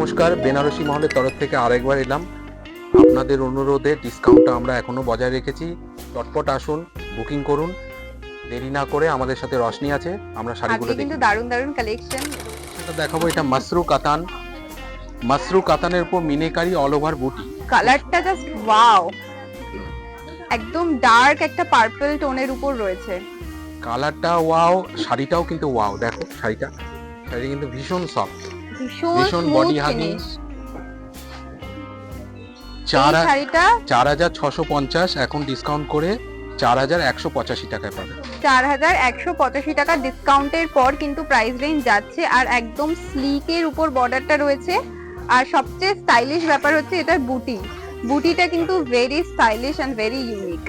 নমস্কার, বেনারসি মহলের তরফ থেকে আরেকবার এলাম। আপনাদের অনুরোধে ডিসকাউন্টটা আমরা এখনো বজায় রেখেছি। চটপট আসুন, বুকিং করুন, দেরি না করে। আমাদের সাথে রশনি আছে, আমরা শাড়িগুলো আজকে দেখি। কিন্তু দারুণ দারুণ কালেকশন। সেটা দেখাবো। এটা মাসরু কাতান, মাসরু কাতানের উপর মিনেকারি অল ওভার বুটি। কালারটা জাস্ট ওয়াও, একদম ডার্ক একটা পার্পল টোনের উপর রয়েছে। কালারটা ওয়াও, শাড়িটাও কিন্তু ওয়াও। দেখো শাড়িটা কিন্তু ভীষণ সফট, ভীষণ বডি হাগিং। শাড়িটা ৪,৬৫০, এখন ডিসকাউন্ট করে ৪,১৮৫ টাকায় পাবে। ৪,১৮৫ টাকা ডিসকাউন্টের পর কিন্তু প্রাইস রেঞ্জ যাচ্ছে। আর একদম স্লিকের উপর বর্ডারটা রয়েছে। আর সবচেয়ে স্টাইলিশ ব্যাপার হচ্ছে এটার বুটিটা কিন্তু very stylish and very unique.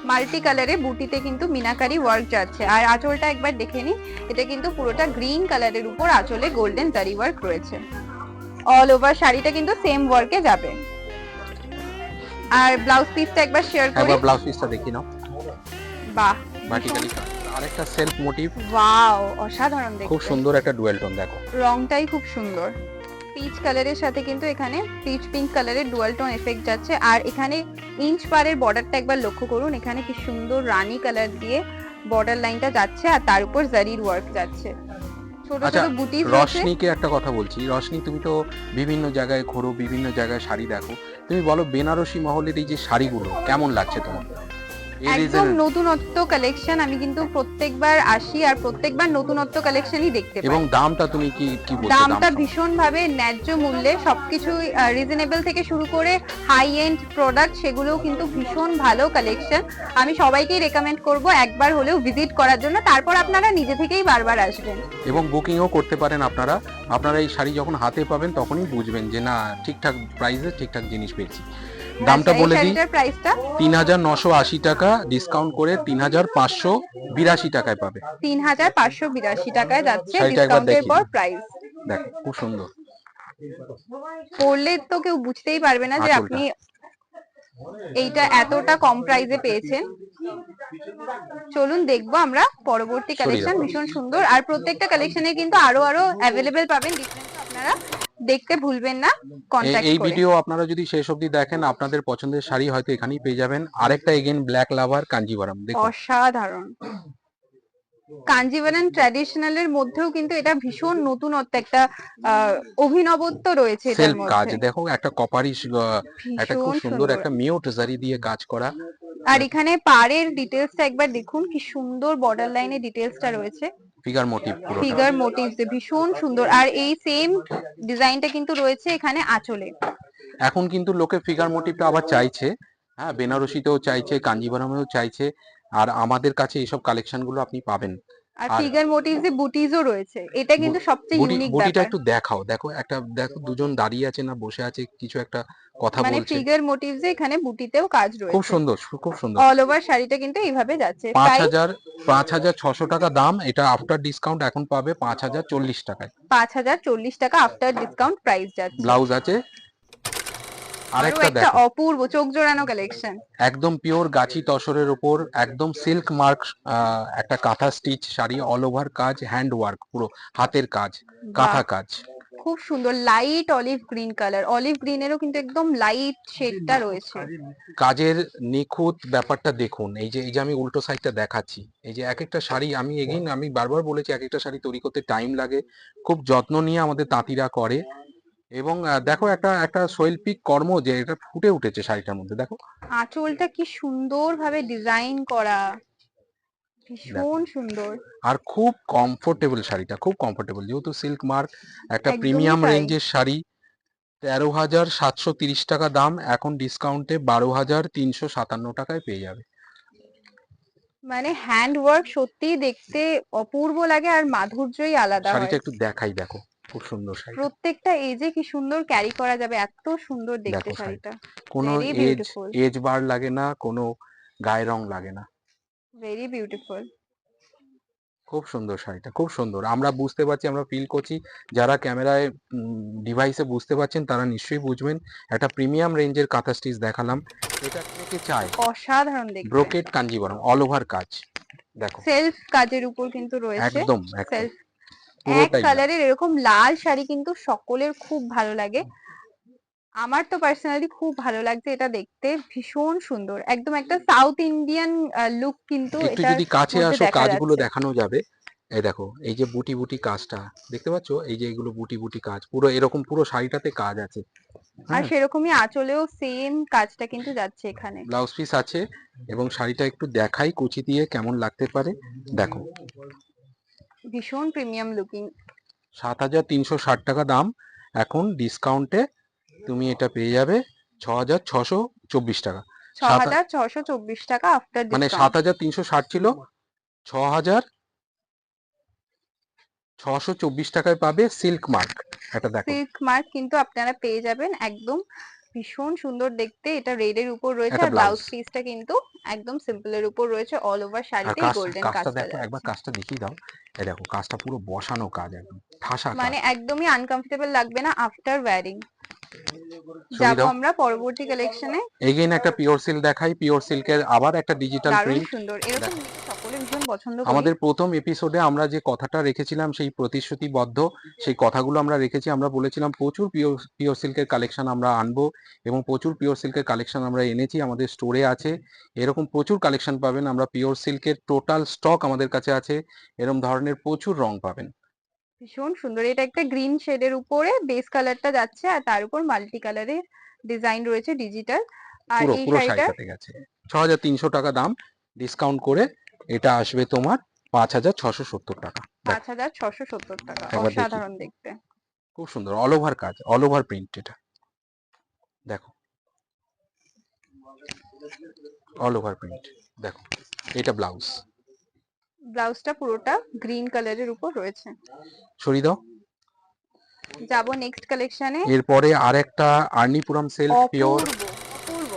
Multi কালারে বুটিতে কিন্তু মিনাকারি ওয়ার্ক যাচ্ছে। আর আঁচলটা একবার দেখে নি, এটা কিন্তু পুরোটা গ্রিন কালারের উপর আঁচলে গোল্ডেন জারি ওয়ার্ক রয়েছে। অল ওভার শাড়িটা কিন্তু সেম ওয়ার্কে যাবে। আর ব্লাউজ পিসটা একবার শেয়ার করি। একবার ব্লাউজ পিসটা দেখি নাও। বাহ, ভার্টিক্যালি আরেকটা সেলফ মোটিভ। ওয়াও, অসাধারণ দেখতে। খুব সুন্দর একটা ডুয়াল টোন। দেখো রংটাই খুব সুন্দর। পিচ কালারের সাথে কিন্তু এখানে পিচ পিঙ্ক কালারের ডুয়াল টোন এফেক্ট যাচ্ছে। আর এখানে ইঞ্চ পারের বর্ডারটা একবার লক্ষ্য করুন। এখানে কি সুন্দর রানী কালার দিয়ে বর্ডার লাইনটা যাচ্ছে, আর তার উপর জারির ওয়ার্ক যাচ্ছে। ছোট আচ্ছা, ছোট বুটিস রয়েছে। রশনিকে একটা কথা বলছি। রশনি, তুমি তো বিভিন্ন জায়গায় ঘোরো, বিভিন্ন জায়গায় শাড়ি দেখো। তুমি বলো, বেনারসি মহলের এই যে শাড়িগুলো কেমন লাগছে তোমার? একদম নতুনত্ব কালেকশন। আমি কিন্তু প্রত্যেকবার আসি আর প্রত্যেকবার নতুনত্ব কালেকশনই দেখতে পাই। এবং দামটা তুমি কি বলছো? দামটা ভীষণ ভাবে ন্যায্য মূল্যে, সবকিছু রিজনেবল থেকে শুরু করে হাই এন্ড প্রোডাক্ট, সেগুলোও কিন্তু ভীষণ ভালো কালেকশন। আমি সবাইকেই রেকমেন্ড করব একবার হলেও ভিজিট করার জন্য, তারপর আপনারা নিজে থেকেই বারবার আসবেন। এবং বুকিংও করতে পারেন আপনারা। আপনারা এই শাড়ি যখন হাতে পাবেন তখনই বুঝবেন যে না, ঠিকঠাক প্রাইসে ঠিকঠাক জিনিস পেয়েছি। দামটা বলে দিই, ৩,৯৮০ টাকা, ডিসকাউন্ট করে ৩,৫৮২ টাকায় পাবে। ৩,৫৮২ টাকায় যাচ্ছে ডিসকাউন্টের পর প্রাইস। দেখো খুব সুন্দর। পরলে তো কেউ বুঝতেই পারবে না যে আপনি এইটা এতটা কম প্রাইসে পেয়েছেন। চলুন দেখবো আমরা পরবর্তী কালেকশন। ভীষণ সুন্দর। আর প্রত্যেকটা কালেকশনে কিন্তু আরো অ্যাভেলেবেল পাবেন। আপনারা দেখতে ভুলবেন না, কন্টাক্ট করে। এই ভিডিও আপনারা যদি শেষ অবধি দেখেন, আপনাদের পছন্দের শাড়ি হয়তো এখানেই পেয়ে যাবেন। আরেকটা এগেইন ব্ল্যাক লাভার কাঞ্জিভারাম। দেখো অসাধারণ। কাঞ্জিভারাম ট্র্যাডিশনালের মধ্যেও কিন্তু এটা ভীষণ নতুনত্ব, একটা অভিনবত্ব রয়েছে এটার মধ্যে। কাজ দেখো, একটা কপারিশ, একটা খুব সুন্দর একটা মিউট জারি দিয়ে কাজ করা। আর এখানে পাড়ের ডিটেইলসটা একবার দেখুন, কি সুন্দর বর্ডার লাইনে ডিটেইলসটা রয়েছে। ফিগার মোটিভ, ফিগার মোটিভস ভীষণ সুন্দর। আর এই সেম ডিজাইনটা কিন্তু রয়েছে এখানে আঁচলে। এখন কিন্তু লোকে ফিগার মোটিভটা আবার চাইছে। হ্যাঁ, বেনারসিতেও চাইছে, কাঞ্জিভারামেও চাইছে। আর আমাদের কাছে এইসব কালেকশন গুলো আপনি পাবেন। আর ফিগার মোটিভস এ বুটিজও রয়েছে। এটা কিন্তু সবচেয়ে ইউনিক ব্যাপার। বুটিটা একটু দেখাও। দেখো একটা, দেখো দুজন দাঁড়িয়ে আছে না বসে আছে, কিছু একটা কথা বলছে। মানে ফিগার মোটিভস এ এখানে বুটিতেও কাজ রয়েছে। খুব সুন্দর, খুব সুন্দর। অল ওভার শাড়িটা কিন্তু এইভাবে যাচ্ছে। ৫,৬০০ টাকা দাম। এটা আফটার ডিসকাউন্ট এখন পাবে ৫,০৪০ টাকায়। ৫,০৪০ টাকা আফটার ডিসকাউন্ট প্রাইস যাচ্ছে। ব্লাউজ আছে। আরেকটা দেখো, অপূর্ব চোখ জোড়ানো কালেকশন। একদম পিওর গাছি তসরের উপর একদম সিল্ক মার্ক একটা kantha stitch sari. All over কাজ, হ্যান্ড ওয়ার্ক, পুরো হাতের কাজ, কাঁথা কাজ। খুব সুন্দর light olive green colour. Olive গ্রিনেরও কিন্তু একদম লাইট শেডটা রয়েছে। কাজের নিখুঁত ব্যাপারটা দেখুন। এই যে আমি উল্টো সাইডটা দেখাচ্ছি। এই যে এক একটা শাড়ি, আমি বারবার বলেছি, এক একটা শাড়ি তৈরি করতে টাইম লাগে। খুব যত্ন নিয়ে আমাদের তাঁতিরা করে। এবং দেখো একটা শৈল্পিক কর্ম যে এটা ফুটে উঠেছে শাড়িটার মধ্যে। দেখো আঁচলটা কি সুন্দর ভাবে ডিজাইন করা, ভীষণ সুন্দর। আর খুব কমফোর্টেবল শাড়িটা, খুব কমফোর্টেবল। যেহেতু সিল্ক মার্ক, একটা প্রিমিয়াম রেঞ্জের শাড়ি। ১৩,৭৩০ টাকা দাম, এখন ডিসকাউন্টে ১২,৩৫৭ টাকায় পেয়ে যাবে। মানে হ্যান্ড ওয়ার্ক সত্যি দেখতে অপূর্ব লাগে, আর মাধুর্যই আলাদা হয়। শাড়িটা একটু দেখাই, দেখো খুব সুন্দর শাড়ি। প্রত্যেকটা এজে কি সুন্দর ক্যারি করা যাবে, এত সুন্দর দেখতে শাড়িটা। কোনো এজ বার লাগে না, কোনো গায়ে রং লাগে না। Very beautiful. খুব সুন্দর শাড়িটা, খুব সুন্দর। আমরা বুঝতে পারছি, আমরা ফিল করছি। যারা ক্যামেরায় ডিভাইসে বুঝতে পারছেন তারা নিশ্চয়ই বুঝবেন। একটা প্রিমিয়াম রেঞ্জের কাঁথা স্টিচ দেখালাম। এটা থেকে চাই অসাধারণ দেখতে। ব্রোকেট কাঞ্জিভারাম অল ওভার কাজ। দেখো সেলফ কাজের উপর কিন্তু রয়েছে। একদম সেলফ এক পুরোটাই কালারের এরকম লাল শাড়ি কিন্তু সকলের খুব ভালো লাগে। আমার তো পার্সোনালি খুব ভালো লাগছে এটা দেখতে, ভীষণ সুন্দর, একদম একটা সাউথ ইন্ডিয়ান লুক কিন্তু একটু এটার যদি কাছে মধ্যে আসো দেখা কাজগুলো যাচ্ছে। দেখানো যাবে। এই দেখো এই যে বুটি বুটি কাজটা দেখতে পাচ্ছো, এই যে এগুলো বুটি বুটি কাজ, পুরো এরকম পুরো শাড়িটাতে কাজ আছে। আর হ্যাঁ, সেরকমই আঁচলেও সেম কাজটা কিন্তু যাচ্ছে এখানে। ব্লাউজ পিস আছে এবং শাড়িটা একটু দেখাই কুচি দিয়ে কেমন লাগতে পারে। দেখো ভীষণ প্রিমিয়াম লুকিং। 7,360 টাকা দাম, এখন ডিসকাউন্টে তুমি এটা পেয়ে যাবে 6,624 টাকা। ছ সাত হাজার ছশো চব্বিশ টাকা আফটার মানে ডিসকাউন্ট। 7,360 ছিল, 6,624 টাকায় পাবে সিল্ক মার্ক। এটা দেখো, সিল্ক মার্ক কিন্তু আপনারা পেয়ে যাবেন একদম, ভীষণ সুন্দর দেখতে। এটা রেড এর উপর রয়েছে এটা আর ব্লাউজ। ব্লাউজ পিসটা কিন্তু একদম সিম্পল এর উপর রয়েছে, অল ওভার আর শাড়িতে এই কাজ, গোল্ডেন কাজটা কাজটা দেখো একবার, যাচ্ছে। কাজটা দেখিয়ে দাও। এই দেখো কাজটা পুরো বসানো কাজ, একদম ঠাসা কাজ। মানে একদমই আনকমফোর্টেবল লাগবে না আফটার ওয়্যারিং। সরিয়ে যাব দাও। আমরা পরবর্তী কালেকশনে। এগেইন একটা পিওর সিল্ক দেখাই, পিওর সিল্কের আবার একটা ডিজিটাল দারুণ প্রিন্ট। সুন্দর, এরকম নিতে সকলে ভীষণ পছন্দ করি। আমাদের প্রথম এপিসোডে আমরা যে কথাটা রেখেছিলাম, সেই প্রতিশ্রুতিবদ্ধ সেই কথাগুলো আমরা রেখেছি। আমরা বলেছিলাম প্রচুর পিওর পিওর সিল্কের কালেকশন আমরা আনবো এবং প্রচুর পিওর সিল্কের কালেকশন আমরা এনেছি, আমাদের স্টোরে আছে। এরকম প্রচুর কালেকশন পাবেন, আমরা পিওর সিল্কের টোটাল স্টক আমাদের কাছে আছে, এরকম ধরনের প্রচুর রং পাবেন। ভীষণ সুন্দর, এটা একটা গ্রিন শেডের উপরে বেস কালারটা যাচ্ছে আর তার উপর মাল্টি কালারের ডিজাইন রয়েছে ডিজিটাল। আর পুরো এই পুরো শাড়িটার শাড়িটাতে গেছে। 6,300 টাকা দাম, ডিসকাউন্ট করে এটা আসবে তোমার 5,670 টাকা। দেখো 5,670 টাকা, একবার দেখি, অসাধারণ দেখতে। খুব সুন্দর অল ওভার কাজ, অল ওভার প্রিন্ট। এটা দেখো অল ওভার প্রিন্ট। দেখো এটা ব্লাউজ। ব্লাউজটা পুরোটা গ্রিন কালারের উপর রয়েছে। সরিয়ে দাও। যাব নেক্সট কালেকশনে। এরপরে আরেকটা আর্নিপুরম সিল্ক পিওর। অপূর্ব, অপূর্ব।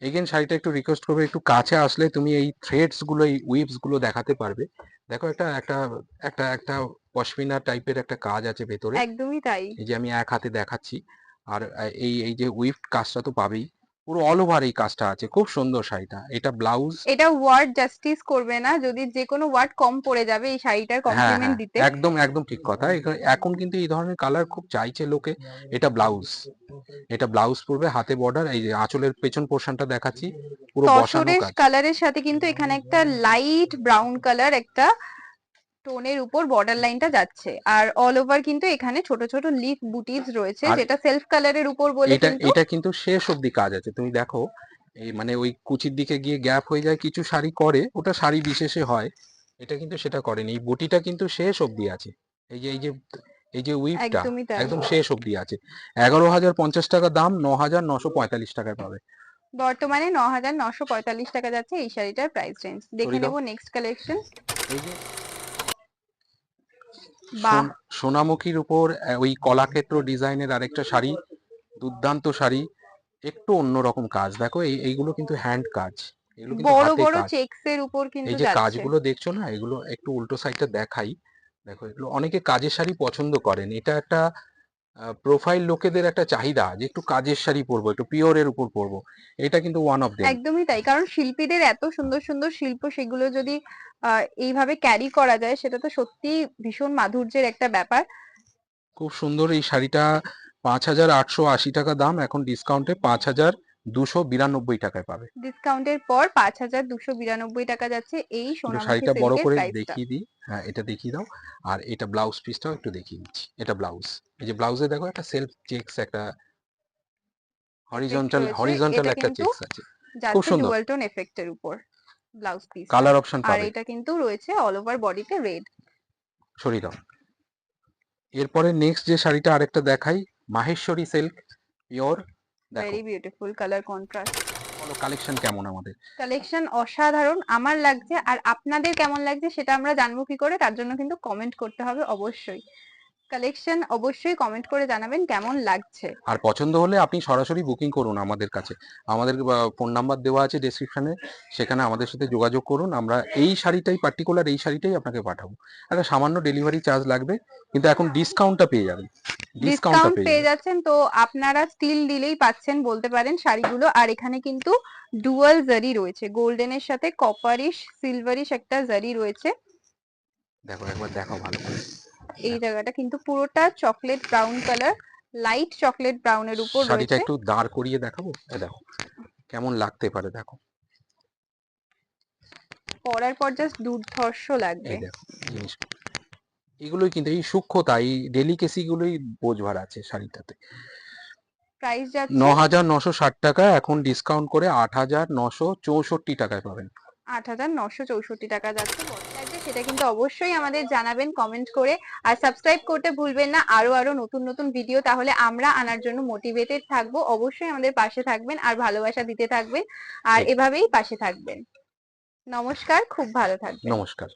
এগেন শাড়িটা একটু রিকোয়েস্ট করবে, একটু কাছে আসলে তুমি এই থ্রেডস গুলো, এই উইভস গুলো দেখাতে পারবে। দেখো একটা একটা একটা একটা পশমিনা টাইপের একটা কাজ আছে ভেতরে, একদমই তাই। এই যে আমি এক হাতে দেখাচ্ছি। আর এই এই যে উইভ কাজটা তো পাবেই, পুরো অল ওভার এই কাজটা আছে, খুব সুন্দর শাড়িটা। এটা ব্লাউজ। এটা ওয়ার্ড জাস্টিস করবে না, যদি যে কোনো ওয়ার্ড কম পড়ে যাবে এই শাড়িটার হ্যাঁ কমপ্লিমেন্ট হ্যাঁ, দিতে। একদম একদম ঠিক কথা। এখন কিন্তু এই ধরনের কালার খুব চাইছে লোকে। এটা ব্লাউজ, এটা ব্লাউজ পড়বে, হাতে বর্ডার, এই যে আঁচলের পেছন পোর্শনটা দেখাচ্ছি, পুরো বসানো তসরের কাজ। কালারের সাথে কিন্তু এখানে একটা লাইট ব্রাউন কালার একটা টোনের উপর বর্ডার লাইনটা যাচ্ছে, আর অল ওভার কিন্তু এখানে ছোট ছোট লিফ বুটিজ রয়েছে, আর যেটা সেলফ কালারের উপর বলে এটা কিন্তু। এটা কিন্তু শেষ অবধি কাজ আছে, তুমি দেখো। এই মানে ওই কুচির দিকে গিয়ে গ্যাপ হয়ে যায়, কিছু শাড়ি করে, ওটা শাড়ি বিশেষে হয়। এটা কিন্তু সেটা করেনি, এই বটিটা কিন্তু শেষ অবধি আছে। এই যে এই যে এই যে উইভটা একদমই তাই। একদম শেষ অবধি আছে। 11,050 টাকা দাম, 9,945 টাকায় পাবে। বর্তমানে 9,945 টাকা যাচ্ছে এই শাড়িটার প্রাইস রেঞ্জ। দেখে সরিয়ে দাও। নেব নেক্সট কালেকশন। এই যে বাহ, সোনামুখীর উপর ওই কলাক্ষেত্র ডিজাইনের আরেকটা শাড়ি, দুর্দান্ত শাড়ি, একটু অন্যরকম কাজ। দেখো এইগুলো কিন্তু হ্যান্ড কাজ, এগুলো কিন্তু বড় হাতে বড় কাজ। চেকস এর উপর এই কিন্তু যে যাচ্ছে। কাজগুলো দেখছো না, এগুলো একটু উল্টো সাইডটা দেখাই। দেখো এগুলো অনেকে কাজের শাড়ি পছন্দ করেন, এটা একটা প্রোফাইল লোকেদের একটা চাহিদা যে একটু কাজের শাড়ি পরবো, একটু পিওরের উপর পরবো। এটা কিন্তু ওয়ান অফ দেম। একদমই তাই, কারণ শিল্পীদের এত সুন্দর সুন্দর শিল্প, সেগুলো যদি এইভাবে ক্যারি করা যায় সেটা তো সত্যি ভীষণ মাধুর্যের একটা ব্যাপার। খুব সুন্দর এই শাড়িটা, 5,880 টাকা দাম, এখন ডিসকাউন্টে 5,292 টাকায় পাবে। ডিসকাউন্টের পর 5,292 টাকা যাচ্ছে এই একটু সোনামুখী শাড়িটা বড় সিল্কের করে প্রাইসটা। দেখিয়ে দিই। হ্যাঁ এটা দেখিয়ে দাও। আর এটা ব্লাউজ পিসটাও একটু দেখিয়ে দিচ্ছি। এটা ব্লাউজ, এই যে ব্লাউজে দেখো একটা সেলফ চেকস, একটা এফেক্ট হরিজন্টাল রয়েছে, হরিজন্টাল এটা একটা কিন্তু চেকস আছে, খুব যাচ্ছে সুন্দর। ডুয়াল টোন এফেক্টের উপর ব্লাউজ পিসটা। কালার অপশন আর পাবে। এটা কিন্তু রয়েছে অল ওভার বডিতে রেড। সরিয়ে দাও। এরপরে নেক্সট যে শাড়িটা আরেকটা দেখাই, মাহেশ্বরী সিল্ক পিওর। দেখো ভেরি বিউটিফুল কালার কন্ট্রাস্ট। বলো কালেকশন কেমন আমাদের। কালেকশন অসাধারণ আমার লাগছে, আর আপনাদের কেমন লাগছে সেটা আমরা জানবো কি করে? তার জন্য কিন্তু কমেন্ট করতে হবে অবশ্যই। কালেকশন অবশ্যই কমেন্ট করে জানাবেন কেমন লাগছে। আর পছন্দ হলে আপনি সরাসরি বুকিং করুন আমাদের কাছে, আমাদের ফোন নাম্বার দেওয়া আছে ডেসক্রিপশনে, সেখানে আমাদের সাথে যোগাযোগ করুন। আমরা এই শাড়িটাই পার্টিকুলার, এই শাড়িটাই আপনাকে পাঠাবো। একটা সামান্য ডেলিভারি চার্জ লাগবে, কিন্তু এখন ডিসকাউন্টটা পেয়ে যাবেন, ডিসকাউন্টটা ডিসকাউন্ট পেয়ে পেয়ে যাবেন। যাচ্ছেন তো আপনারা স্টিল দিলেই পাচ্ছেন বলতে পারেন শাড়িগুলো। আর এখানে কিন্তু ডুয়াল জারি রয়েছে, গোল্ডেনের সাথে কপারিশ সিলভারিশ একটা জারি রয়েছে। দেখো একবার দেখো ভালো করে। এই জায়গাটা কিন্তু পুরোটা chocolate brown colour, light chocolate ব্রাউনের উপর শাড়িটা রয়েছে। একটু দাঁড় করিয়ে দেখাবো, দেখো কেমন লাগতে পারে, দেখো পরার পর জাস্ট দুর্ধর্ষ লাগবে। এই দেখো জিনিস, এগুলোই কিন্তু এই সূক্ষ্মতা, এই ডেলিকেসি গুলোই বোঝবার আছে শাড়িটাতে। প্রাইস যাচ্ছে 9,960 টাকা, এখন ডিসকাউন্ট করে 8,964 টাকায় পাবেন। 8,964 টাকা যাচ্ছে। বড় লাগবে সেটা কিন্তু অবশ্যই আমাদের জানাবেন কমেন্ট করে, আর সাবস্ক্রাইব করতে ভুলবেন না আরো আরো নতুন নতুন ভিডিও তাহলে আমরা আনার জন্য মোটিভেটেড থাকবো। অবশ্যই আমাদের পাশে থাকবেন আর ভালোবাসা দিতে থাকবেন, আর এভাবেই পাশে থাকবেন। নমস্কার, খুব ভালো থাকবেন। নমস্কার।